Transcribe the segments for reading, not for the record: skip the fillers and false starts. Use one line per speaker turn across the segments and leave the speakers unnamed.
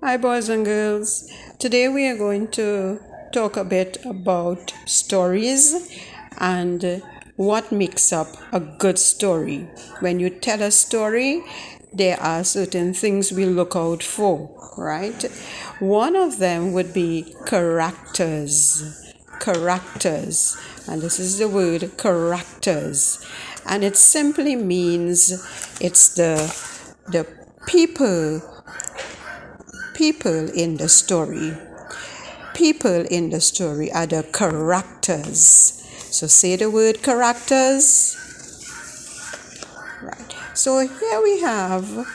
Hi, boys and girls. Today we are going to talk a bit about stories and what makes up a good story. When you tell a story, there are certain things we look out for, right? One of them would be characters. Characters. And this is the word characters. And it simply means it's the people in the story. People in the story are the characters. So say the word characters. Right. So here we have a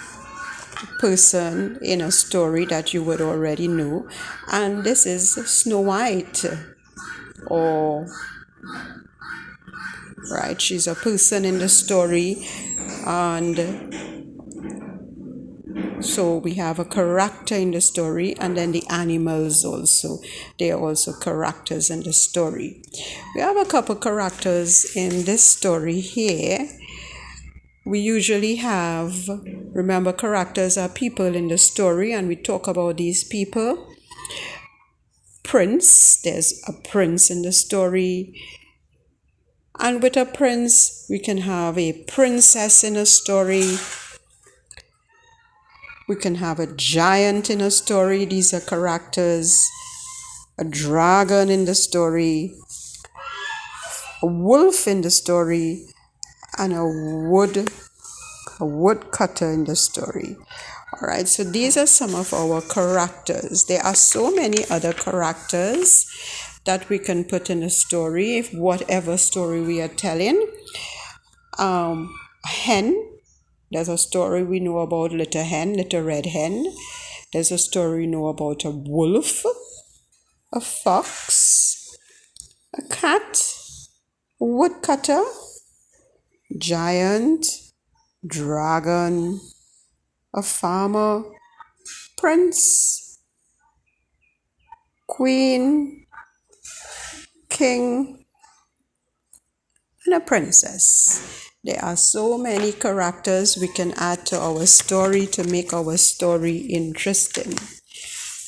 person in a story that you would already know, and this is Snow White. Or right, she's a person in the story, and so we have a character in the story, and then the animals also. They are also characters in the story. We have a couple characters in this story here. We usually have, remember, characters are people in the story, and we talk about these people. Prince, there's a prince in the story. And with a prince, we can have a princess in a story. We can have a giant in a story. These are characters. A dragon in the story. A wolf in the story. And a woodcutter in the story. All right, so these are some of our characters. There are so many other characters that we can put in a story, if whatever story we are telling. Hen. There's a story we know about Little Hen, Little Red Hen. There's a story we know about a wolf, a fox, a cat, a woodcutter, giant, dragon, a farmer, prince, queen, king, and a princess. There are so many characters we can add to our story to make our story interesting.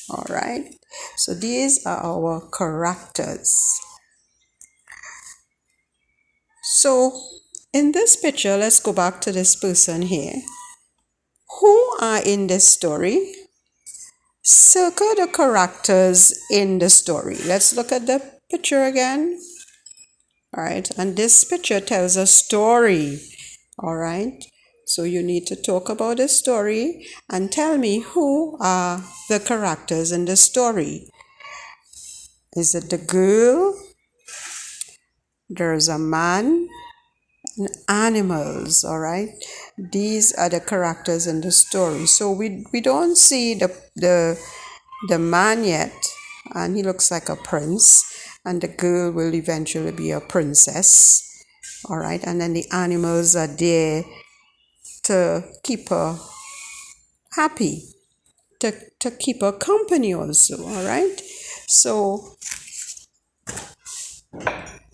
All right, so these are our characters. So in this picture, let's go back to this person here. Who are in this story? Circle the characters in the story. Let's look at the picture again. All right, and this picture tells a story. All right, so you need to talk about the story and tell me who are the characters in the story. Is it the girl? There's a man and animals. All right, these are the characters in the story. So we don't see the man yet, and he looks like a prince, and the girl will eventually be a princess. All right, and then the animals are there to keep her happy, to keep her company also. All right, so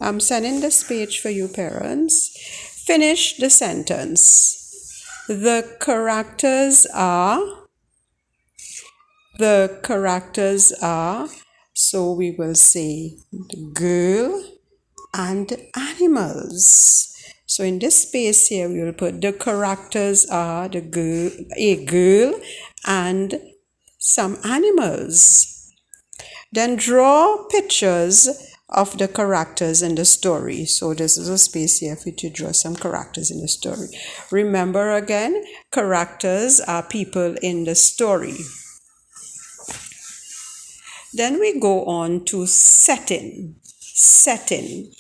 I'm sending this page for you parents. Finish the sentence. The characters are, so we will say the girl and animals. So in this space here, we will put the characters are a girl and some animals. Then draw pictures of the characters in the story. So this is a space here for you to draw some characters in the story. Remember again, characters are people in the story. Then we go on to setting. Setting.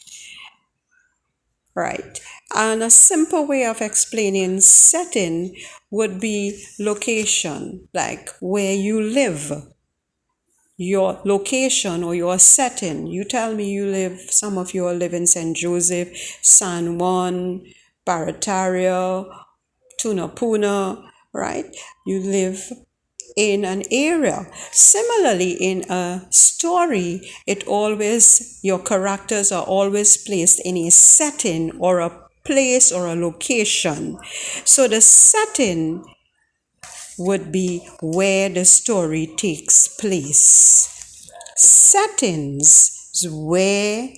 Right. And a simple way of explaining setting would be location, like where you live. Your location or your setting. You tell me you live, some of you live in St. Joseph, San Juan, Barataria, Tunapuna, right? You live in an area. Similarly, in a story, your characters are always placed in a setting or a place or a location. So the setting would be where the story takes place. Settings is where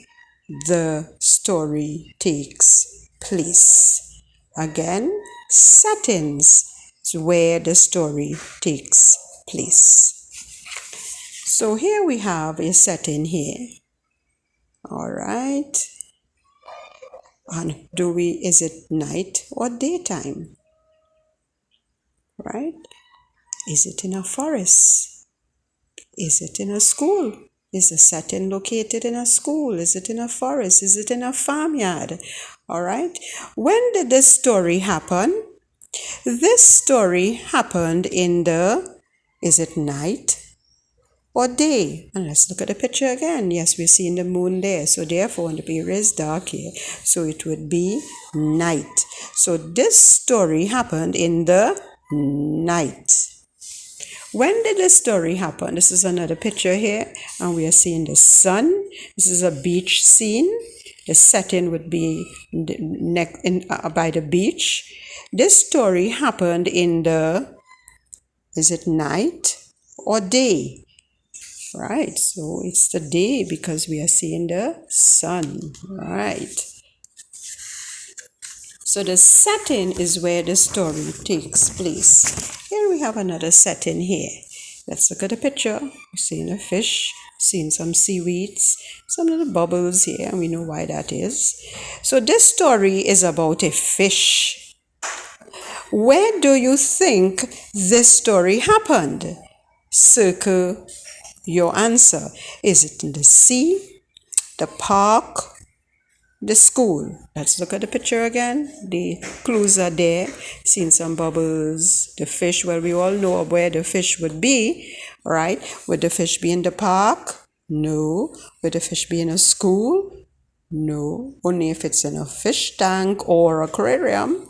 the story takes place. Again, settings is where the story takes place. So here we have a setting here. All right. And is it night or daytime? Right? Is it in a forest? Is it in a school? Is the setting located in a school? Is it in a forest? Is it in a farmyard? All right. When did this story happen? This story happened is it night or day? And let's look at the picture again. Yes, we're seeing the moon there. So therefore, when the period is dark here, so it would be night. So this story happened in the night. When did the story happen? This is another picture here, and we are seeing the sun. This is a beach scene. The setting would be by the beach. This story happened is it night or day? Right, so it's the day because we are seeing the sun, right? So the setting is where the story takes place. Here we have another setting here. Let's look at the picture. We're seeing a fish, seeing some seaweeds, some little bubbles here, and we know why that is. So this story is about a fish. Where do you think this story happened? Circle your answer. Is it in the sea, the park, the school? Let's look at the picture again. The clues are there. Seeing some bubbles. The fish, well, we all know where the fish would be, right? Would the fish be in the park? No. Would the fish be in a school? No. Only if it's in a fish tank or aquarium.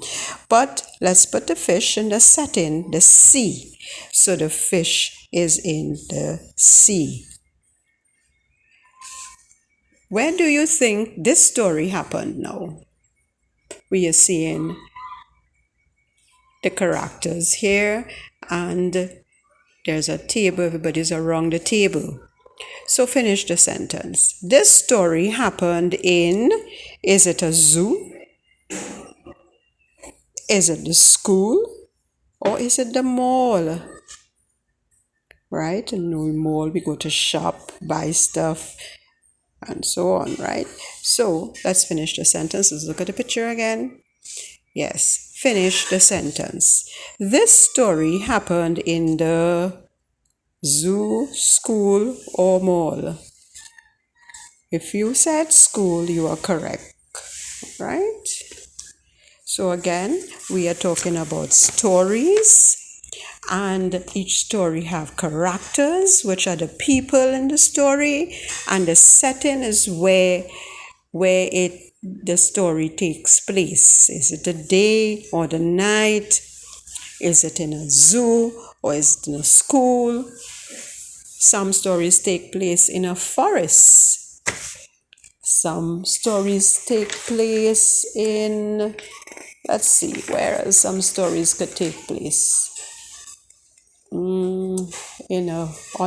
But let's put the fish in the setting, the sea. So the fish is in the sea. Where do you think this story happened now? We are seeing the characters here, and there's a table, everybody's around the table. So finish the sentence. This story happened is it a zoo? Is it the school? Or is it the mall? Right? In the mall, we go to shop, buy stuff, and so on, right? So let's finish the sentence. Let's look at the picture again. Yes, finish the sentence. This story happened in the zoo, school, or mall. If you said school, you are correct, right? So again, we are talking about stories, and each story have characters, which are the people in the story, and the setting is where the story takes place. Is it the day or the night? Is it in a zoo or is it in a school? Some stories take place in a forest. Some stories take place let's see, where else some stories could take place? On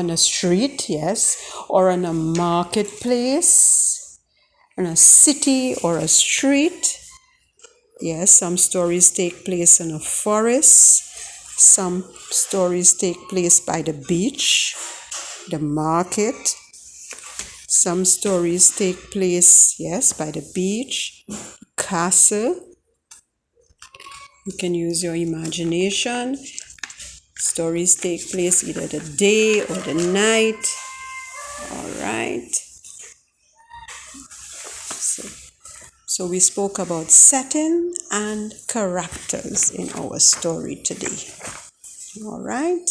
a street, yes, or in a marketplace, in a city or a street. Yes, some stories take place in a forest. Some stories take place by the beach, the market. Some stories take place, yes, by the beach, castle. You can use your imagination. Stories take place either the day or the night. All right. So we spoke about setting and characters in our story today. All right.